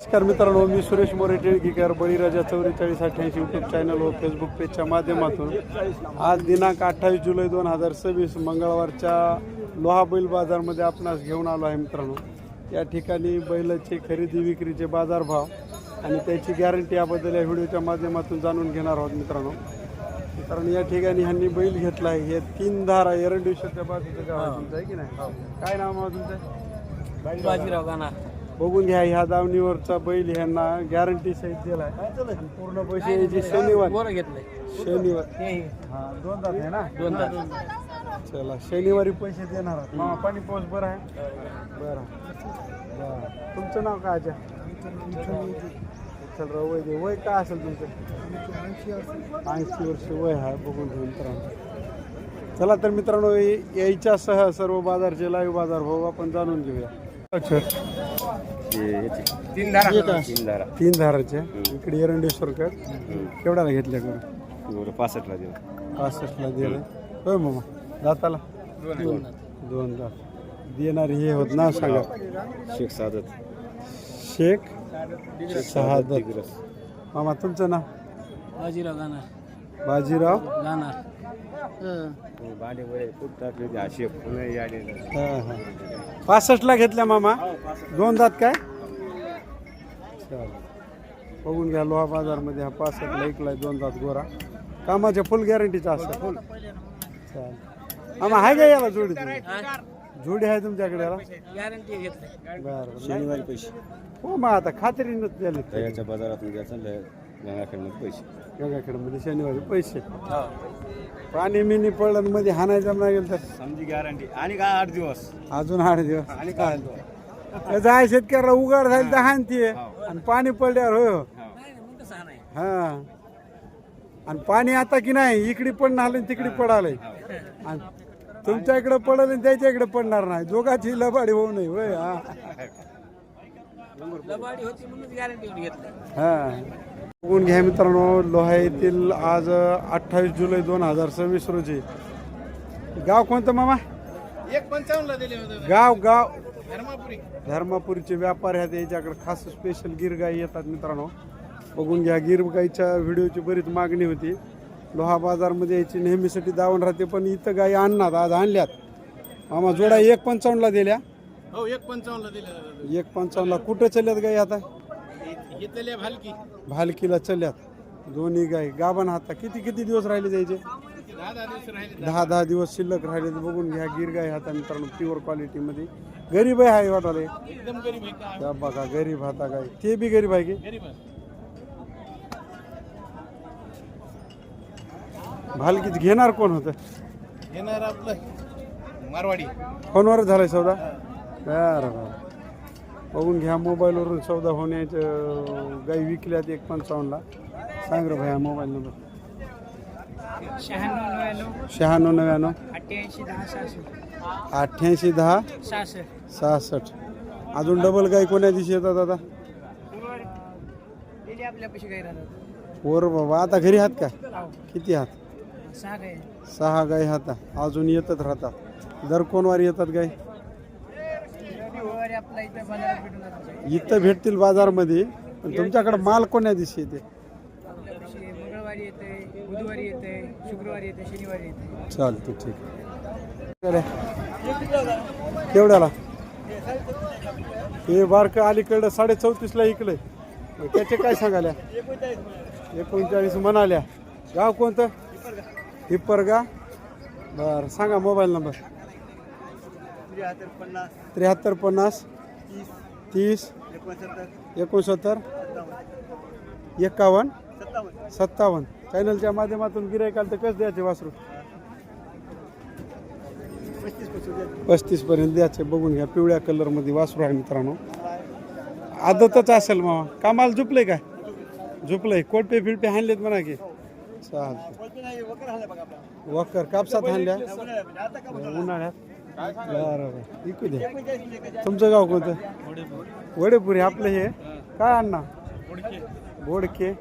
नमस्कार मित्रांनो, मी सुरेश मोरे टिळकीकर बळीराजा 4488 YouTube channel व फेसबुक पेजच्या माध्यमातून आज दिनांक 28 जुलै 2026 मंगळवारच्या लोहा बैल बाजारमध्ये आपणास घेऊन आलो आहे. मित्रांनो, या ठिकाणी बैलाचे खरेदी विक्रीचे बाजारभाव आणि त्याची गॅरंटी याबद्दल या व्हिडिओच्या माध्यमातून जाणून घेणार आहोत. मित्रांनो या ठिकाणी ह्यांनी बैल घेतला आहे. हे 3 धारा एरंडेश्वरच्या बाजूचं गाव आहे तुमचं, आहे की नाही? काय नाव आहे तुमचं? बाजीराव गाणा. बघून घ्या, ह्या दावणीवरचा बैल ह्यांना गॅरंटी सहित दिला आहे. पूर्ण पैसे यायचे शनिवार घेतलंय शनिवार हा 2 तास आहे ना, 2 तास. चला शनिवारी पैसे देणार आहात. मामा पाणी पाऊस बरं आहे? बरं. तुमचं नाव काय? चल वय वय काय असेल तुमचं? 80 वर्ष वय आहे. बघून घेऊ मित्रांनो. चला तर मित्रांनो, यायच्यासह सर्व बाजारचे लाईव्ह बाजार भाव आपण जाणून घेऊया. अच्छा, 3 धाराचे इकडे एरंडेश्वरकर केवढ्याला घेतल्या करून? 65ला दिलं. 65ला दिलं. होय मामा, दाताला 2 दात देणारी हे होत ना, सांगा. शेख सादत. शेख शहादत. मामा तुमचं नाव? बाजीराव गाणा. बाजीराव गाणा. हां 65ला घेतल्या मामा. 2 दात काय? चल बघून घ्या, लोहा बाजारमध्ये हा 65ला ऐकलाय. 2 दात गोरा, कामाच्या फुल गॅरंटीचा असतं. फुल चाल. मामा आहे का याला जोडी? जोडी आहे तुमच्याकडे याला? गॅरंटी घेतली. बरं शनिवारी पैसे. हो मग आता खात्रीनच द्याले. याच्या बाजारातून घ्यायचं गंगाखेडमध्ये पैसे. गंगाखेडमध्ये शनिवारी पैसे. पाणी मिनी पडलं मध्ये हाणायचं नाही गेलं तर समजी गॅरंटी. आणि काय 8 दिवस अजून 8 दिवस आणि काय जाय शेतकऱ्याला उघड झाली तर हानतीये आणि पाणी पडल्यावर हो. हा, आणि पाणी आता की नाही इकडे पडणार आलं तिकडे पडालंय. आणि तुमच्या इकडे पडलं आणि त्याच्या इकडे पडणार नाही. दोघांची लबाडी होऊ नये. होय हा लबाडी होती म्हणून गॅरंटी घेतली. हा बघून घ्या मित्रांनो, लोहा येथील आज 28 जुलै 2026 रोजी. गाव कोणतं मामा? 1.55ला दिले होते. गाव धर्मापुरी. धर्मापुरीचे व्यापारी आहेत. याच्याकडे खास स्पेशल गिर गाई येतात. मित्रांनो बघून घ्या, गिर गाईच्या व्हिडिओची बरीच मागणी होती. लोहा बाजारमध्ये याची नेहमीसाठी दावण राहते, पण इथं गाई आणणार आज आणल्यात. मामा जोडा 1.55ला दिल्या. हो 1.55ला दिले. 1.55ला कुठं चालल्यात गाई आता? घेतलेले भालकी. भालकीला चालल्यात दोन्ही गाई. गाभण हाता किती दिवस राहिले जायचे? 10 दिवस राहिले. 10 दिवस शिल्लक राहिले. बघून घ्या, गिर गाई हाता मित्रांनो, प्युअर क्वालिटीमध्ये. गरीब आहे वाटाले एकदम गरीब आहे का? त्या बघा, गरीब हाता गाई. ते बी गरीब आहे की? गरीब आहे. भालकीच घेणार कोण होतं? येणार आपलं मारवाडी. फोनवर झालाय सौदा? बरं. बघून घ्या, मोबाईलवरून सौदा होण्याचं. गाई विकल्यात 1.55ला. सांग रे भाई मोबाईल नंबर. 96 88 10 66. अजून डबल गाई कोण्या दिवशी येतात आता? वर बाबा, आता घरी आहात का? किती आहात? 6 गाई हाता अजून येतच राहतात. दर कोणवार येतात गाई? इथं भेटतील बाजारमध्ये, पण तुमच्याकडे माल कोण्या दिवशी येते? मंगळवारी येते, बुधवारी येते, शुक्रवारी येते, शनिवारी येते. चालते, ठीक आहे. केवढ्याला? हे बारकं अलीकडं 34.5ला इकलंय. त्याचे काय सांगाल्या? 39 म्हणाल्या. गाव कोणतं? हिप्परगा. बरं, सांगा मोबाईल नंबर. 73 50 30 69 51 57. चॅनलच्या माध्यमातून गिऱ्हाईकाला तर कसं द्यायचे वासरू? 35 पर्यंत द्यायचे. बघून घ्या, पिवळ्या कलरमध्ये वासरू आहे मित्रांनो. आदतच असेल मामा. कामाला झुपले काय? झुपलंय. कोटपे फिरपे हाणलेत म्हणा की. चालते. वकर कापसात हाणल्या उन्हाळ्यात. बरोबर, इकू द्या. तुमचं गाव कोणतं? वडेपुरी. आपलं हे काय अण्णा? बोडके.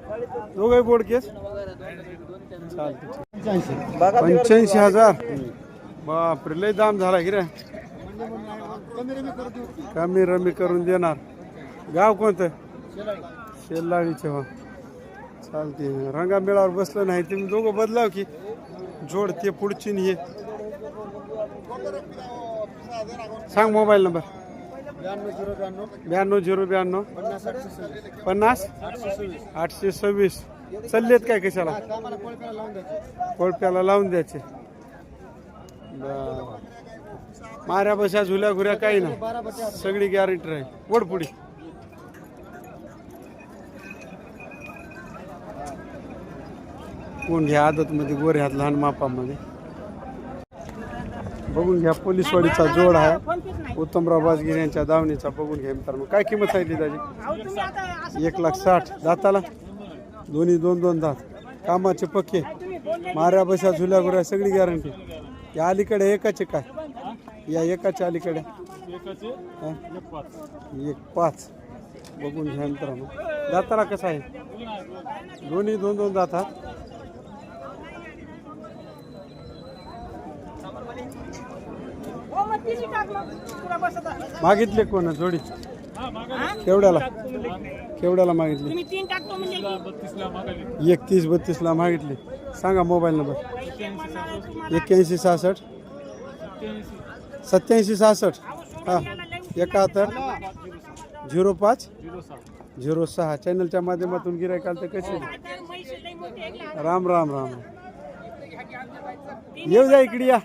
दोघे बोडकेस. चालते. 85,000. बापरे, लय दाम झाला की रे. कमी रमी करून देणार. गाव कोणतं? शेलाळीचे हो चालते. रंगामेळावर बसलं नाही तुम्ही दोघं बदलाव की जोड ते पुढची हे सांग मोबाईल नंबर. 92 50 826. चाललेत काय कशाला कोळप्याला लावून द्यायचे. बरं. माऱ्या बशा झुल्या घुऱ्या काही नाही सगळी गॅरंटी आहे. वडपुडी कोण घ्या आदत मध्ये गोरे हात लहान मापामध्ये बघून घ्या. पोलीसवाडीचा जोड आहे उत्तमराव बाजगिर यांच्या दावणीचा. बघून घ्या मित्रांनो. काय किंमत सांगितली त्याची? 1,60,000. दाताला दोन्ही 2-2 दात. कामाचे पक्के माऱ्या बशा झुल्या गुऱ्या सगळी गॅरंटी. या अलीकडे एकाचे काय या एकाच्या अलीकडे 1,5,000. बघून घ्या मित्रांनो. दाताला कसं आहे? दोन्ही 2-2 दातात. मागितले कोण जोडी? केवढ्याला मागितली? 31-32 ला मागितली. सांगा मोबाईल नंबर. 8166 8766 हा 71 05 06. चॅनलच्या माध्यमातून गिरायकाल तर कसे? राम राम राम. येऊ द्या इकडे या.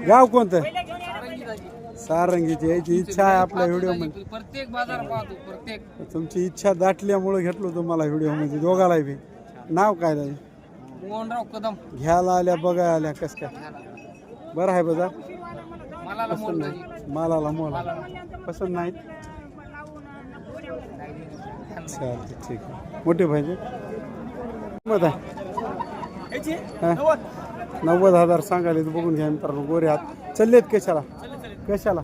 गाव कोणतं? सारंगीची. यायची इच्छा आहे आपल्या व्हिडिओ मध्ये. प्रत्येक बाजार पाहतो प्रत्येक. तुमची इच्छा दाटल्यामुळे घेतलो तुम्हाला व्हिडिओ मध्ये दोघाला बी. नाव काय दादा? मोहनराव कदम. घ्यायला आल्या बघायला आल्या कस काय? बरं आहे बाजार. मालाला मोल पसंत नाही. चालते ठीक आहे. मोठे पाहिजे. किंमत आहे 90,000 सांगायला. बघून घ्या मित्रांनो. गोरे हात चाललेत कशाला कशाला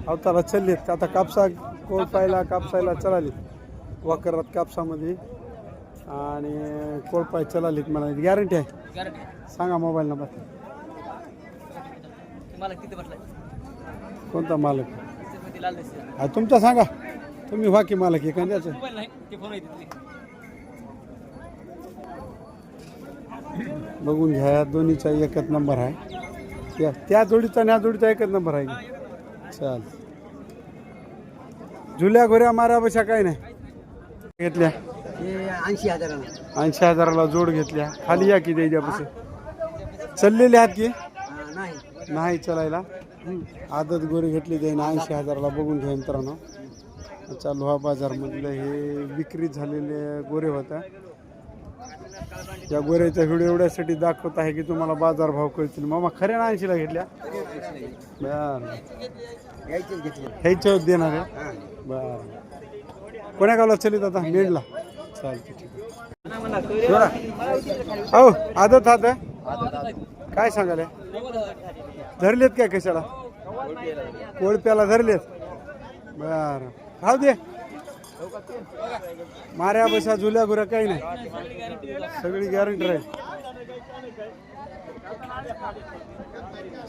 अवताला चाललेत. आता कापसा कोळपायला कापसायला चलालीत. वाकरात कापसामध्ये आणि कोळपाय चलालीत. मला गॅरंटी आहे. सांगा मोबाईल नंबर. कोणता मालक? हा तुमचा सांगा. तुम्ही व्हा की मालक एखाद्याचं. बघून घ्या. दोन्हीचा एकच नंबर आहे. त्या जोडीचा आणि या जोडीचा एकच नंबर आहे. चाल झुल्या घोऱ्या मारा बशा काही नाही घेतल्या. 80,000ला जोड घेतल्या. खाली या की द्यायच्यापासून चाललेले आहात की नाही चलायला. आदत गोरे घेतली जाईन 80,000ला. बघून घ्या मित्रांनो. चालू हा बाजार मधलं हे विक्री झालेले गोरे होत्या. या गोऱ्याचा व्हिडिओ एवढ्यासाठी दाखवत आहे की तुम्हाला बाजार भाव कळतील. मामा खऱ्या 80ला घेतल्या. ह्याच्या देणार आहे. बर कोण्या गावला चलित आता? मेडला. चालते ठीक आहे. हो आदत हात आहे. काय सांगाल? धरलेत काय कशाला? कोळप्याला धरलेत. बर राहू दे. माऱ्या बशा झुल्या गुऱ्या काही नाही सगळी गॅरंटी राहील.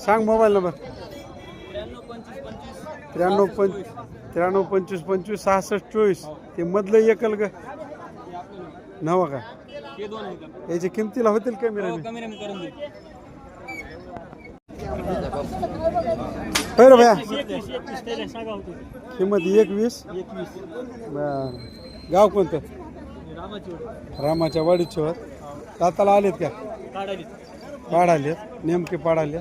सांग मोबाईल नंबर. 93 25 25 66 24. ते मधलं एकल ग नवा का? याची किमतीला होतील कमी बरं भया. किंमत 21. गाव कोणतं? रामाच्या वाडीचे होत. दाताला आलेत का? पाडालेत. नेमके पाडालेत.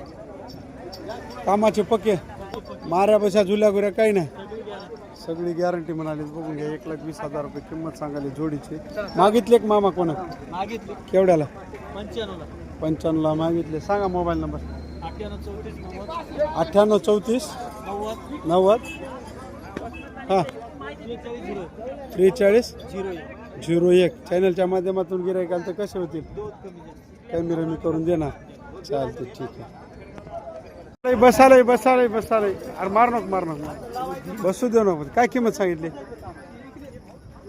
कामाचे पक्के माऱ्या बशा झुल्या गुऱ्या काही नाही सगळी गॅरंटी म्हणाली. बघून घ्या. 1,20,000 रुपये किंमत सांगाली जोडीची. मागितले एक मामा कोणा? केवढ्याला? 95ला मागितले. सांगा मोबाईल नंबर. 98 34 90 हां 43 01. चॅनलच्या माध्यमातून गिरायकाल तर कसे होतील? कमी रमी करून देणार. चालते ठीक आहे. बसालय बसालय बसालय. अरे मार नको बसू देऊ नको. काय किंमत सांगितली?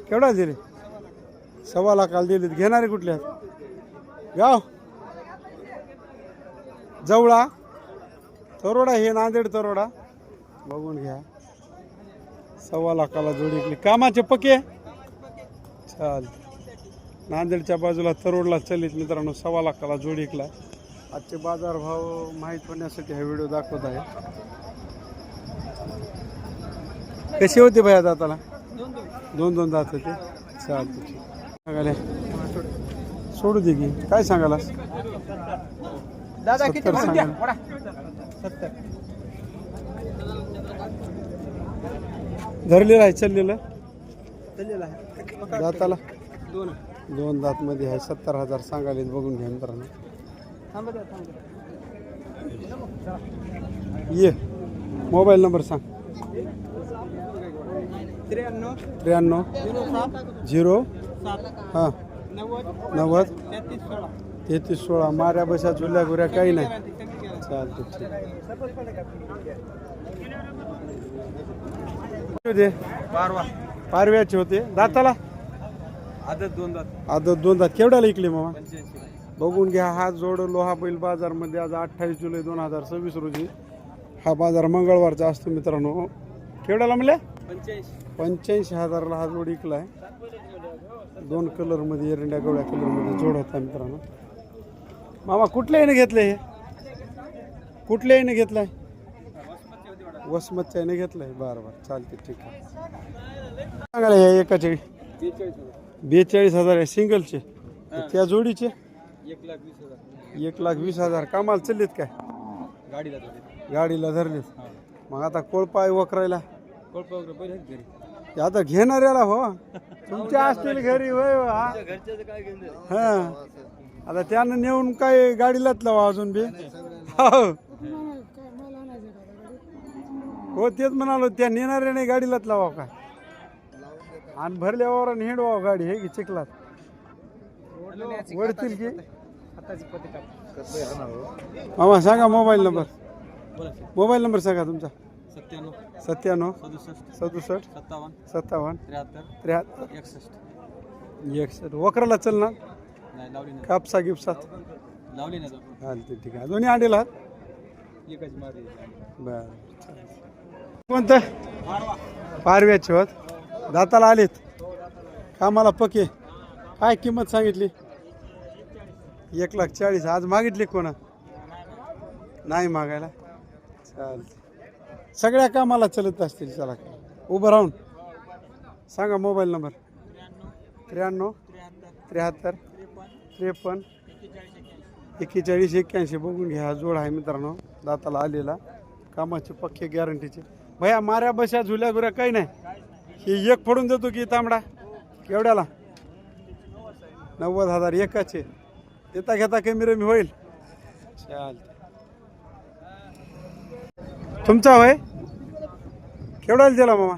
केवढा दिले? 1.25 लाखाला दिलेत. घेणारे कुठले गाव? जवळा तरोडा हे नांदेड तरोडा बघून घ्या 1.25 लाखाला जोडी विकली कामाचे पक्के चाल नांदेडच्या बाजूला तरोडला चलित मित्रांनो 1.25 लाखाला जोडी विकला आजचे बाजारभाव माहीत होण्यासाठी हा व्हिडिओ दाखवत आहे कसे होते भैया दाताला 2 दात होते चालते सांगाले सोडू दे की काय सांगालास दादा 70 सांगाल. 70 धरलेलं आहे चाललेलं चाललेला आहे दाताला 2 2 दात मध्ये आहे 70,000 सांगाले बघून घ्या मित्रांनो थांबा ये मोबाईल नंबर सांग 93 0 7 हां 90 90 33 16 33 16 माऱ्या बशा झुल्या गुऱ्या काही नाही चालतं ठीक बारवा पारव्याचे होते दाताला आदत 2 दात आदत 2 दात केवढ्याला इकले मामा 85 बघून घ्या हा जोड लोहा बैल बाजारमध्ये आज 28 जुलै 2026 रोजी हा बाजार मंगळवारचा असतो मित्रांनो केवढ्याला म्हणले 85,000ला हा जोड विकलाय 2 कलरमध्ये एरंड्या गवळ्या कलरमध्ये जोड होता मित्रांनो मामा कुठल्या याने घेतले हे कुठल्या याने घेतलाय वसमतच्या याने घेतलाय बरं चालते ठीक आहे सांगायला हे एकाचे 42,000 आहे सिंगलचे त्या जोडीचे 1,20,000 कामाला चाललेत काय गाडीला धरलेत मग आता कोळपा वखरायला आता घेणाऱ्याला हो तुमच्या असतील घरी होय हो, हा आता त्यानं नेऊन काय गाडीलाच लावा अजून बी हो तेच म्हणालो त्या नेणाऱ्याने गाडीलाच लावा काय आणि भरल्यावर आणि हिंडवा गाडी हे की चिखलात वडतील की मामा सांगा मोबाईल नंबर सांगा तुमचा 97 67 57 73 61 वखराला चल ना कापसा गिपसात चालते ठीक आहे दोन्ही अंडीला बर कोणतं पारव्याचे होत दाताला आलेत कामाला पके काय किंमत सांगितली 1,40,000 आज मागितली कोणा नाही मागायला चालते सगळ्या कामाला चलत असतील चला उभं राहून सांगा मोबाईल नंबर 93 73 53 41 81 बघून घ्या हा जोड आहे मित्रांनो दाताला आलेला कामाचे पक्के गॅरंटीचे भैया माऱ्या बशा झुल्या गुऱ्या काही नाही ही एक फोडून देतो की तांबडा केवढ्याला 90,000 एकाचे देता घेता कमी रमी होईल चालते तुमचा होय केवढ्याला दिला मामा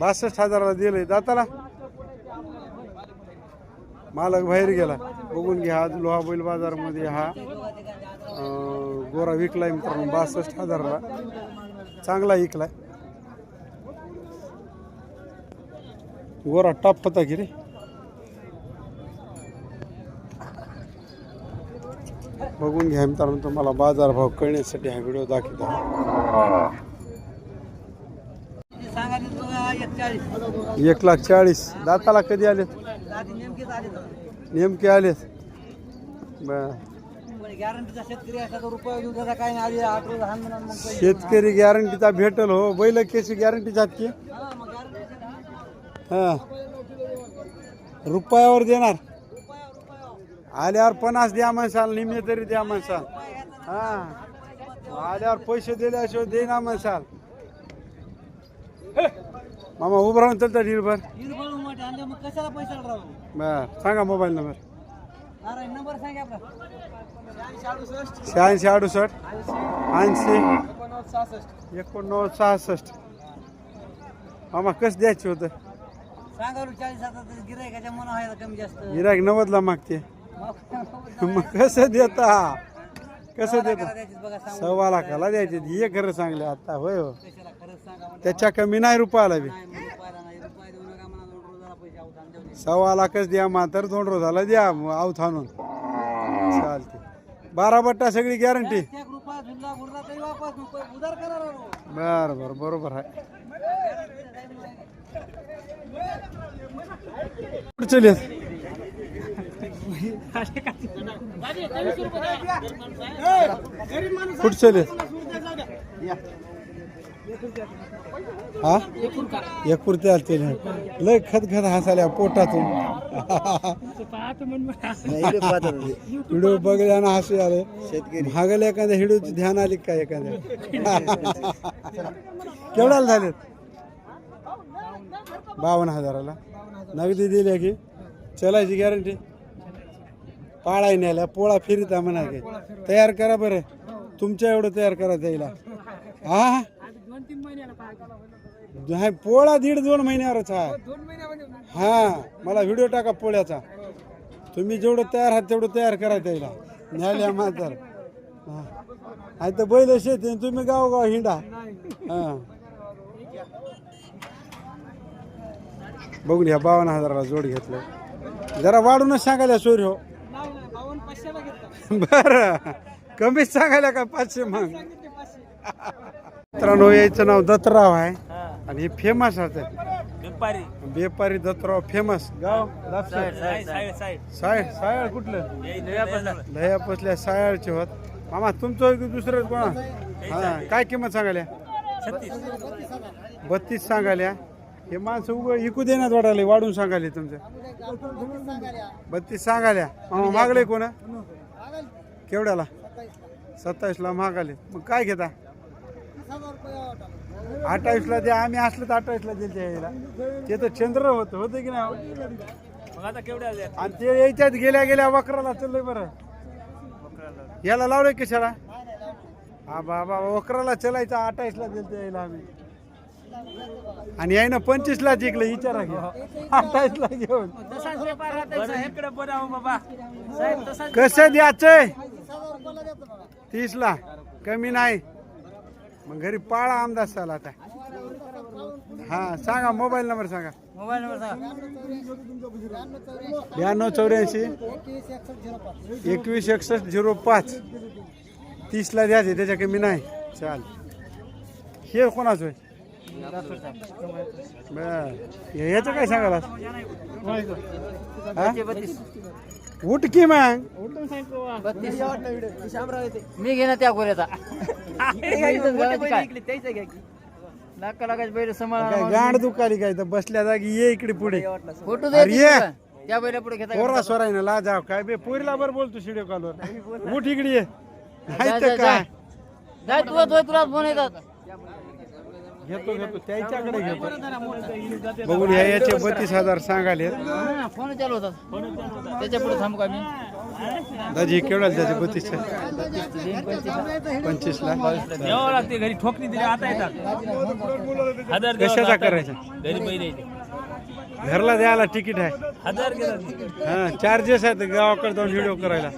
62,000ला दिलंय दाताला मालक बाहेर गेला बघून घ्या आज लोहा बैल बाजारमध्ये हा गोरा विकलाय मित्रांनो 62,000ला चांगला विकलाय गोरा टॉप होता की रे बघून घ्या मित्रांनो तुम्हाला बाजारभाव कळण्यासाठी हा व्हिडिओ दाखवतो 1,40,000 दाताला कधी आलेत नेमके आलेत बर शेतकरी गॅरंटीचा भेटल हो बैल केसी गॅरंटीचा की हा रुपयावर देणार आल्यावर 50 द्या म्हणसाल निम्मे तरी द्या म्हणसाल हा आल्यावर पैसे दिल्याशिवाय देना म्हणसाल मामा उभं राहून चालतं डिलभर बर सांगा मोबाईल नंबर 86 68 80 89 मामा कसं द्यायचं होतं गिरायक 90ला मागते मग कसं देता कसं देता 1.25 लाखाला द्यायचे हे खरं सांगले आता होय हो त्याच्या कमी नाही रुपयाला बी 1.25 लाखच द्या मात्र 2 रोजाला द्या आऊत आणून चालते 12 बट्टा सगळी गॅरंटी बर बर बरोबर आहे. कुठे चले कुठे चले हा एक कुर्ते आलते लय खत हसाल्या पोटातून व्हिडिओ बघल्या ना हसू आले. भागल एखाद्या हिडूची ध्यान आली काय एखाद्या केवढ्याला झाले 52,000ला नगदी दिल्या की चलायची गॅरंटी पाळाय न्यायला पोळा फिरिता म्हणा की तयार करा बरं तुमच्या एवढं तयार करा त्याला हा हा पोळा 1.5-2 महिन्यावरच आहे. हा मला व्हिडिओ टाका पोळ्याचा तुम्ही जेवढं तयार आहात तेवढं तयार करा त्याला न्यायला मातर हा तर बैल शेती तुम्ही गावगाव हिंडा. हा बघून या 52,000ला जोड घेतलं जरा वाढूनच सांगायला सोयरी हो. बर कमीच सांगायला का 500 मग. मित्रांनो याचं नाव दत्तराव आहे आणि हे फेमस आहे बेपारी दत्तराव फेमस गाव सायळ कुठलं लह्यापसल्या सायळचे होत मामा तुमचं दुसरं कोणा हा काय किंमत सांगायला 32 सांगायला. हे माणसं उभं इकू देण्यात वाटायला वाढून सांगायले तुमचं 32 सांगायला. मामा मागले कोणा केवढ्याला 27ला मागाले मग काय घेता 28ला द्या आम्ही असलं तर 28ला द्यायच्या यायला ते तर चंद्र होतं की नाही आणि ते यायच्यात गेल्या वक्राला चाललंय बरं याला लावलंय कशाला हा बाबा वक्राला चलायचं 28ला द्यायचं यायला आम्ही आणि यायनं 25ला जिंकलं विचारा घ्या 28ला घेऊन कसं द्यायचंय 30ला कमी नाही मग घरी पाळा आमदार साला आता. हा सांगा मोबाईल नंबर सांगा. 9284 216105 30ला द्यायचे त्याच्या कमी नाही. चाल हे कोणाचं आहे बर ह्याचं काय सांगाला उठ की मग मी घेणार त्या गोऱ्याचा लाख लागायचं बैल काय गांड दुखाली काय तर बसल्या जागी ये इकडे पुढे फोटो अरे ये त्या बैला पुढे घेता पोरा सोरायना ला जाव काय बे पोरीला बरं बोलतो व्हिडिओ कॉलवर उठ इकडे ये नाही तर काय जाय तुला फोन येतात घेतो त्याच्याकडे घेतो बघून याचे 32,000 सांगाले. फोन चालू होतात त्याच्या पुढे थांबू का मी दाजी केवढा त्याचे 32 25ला द्यावं लागते घरी ठोकणी दिली आता येतात कशाचा करायचा घरी पहिले घरला द्यायला तिकीट आहे 1000 घेतात हा चार्जेस आहेत गावाकडे जाऊन व्हिडिओ करायला.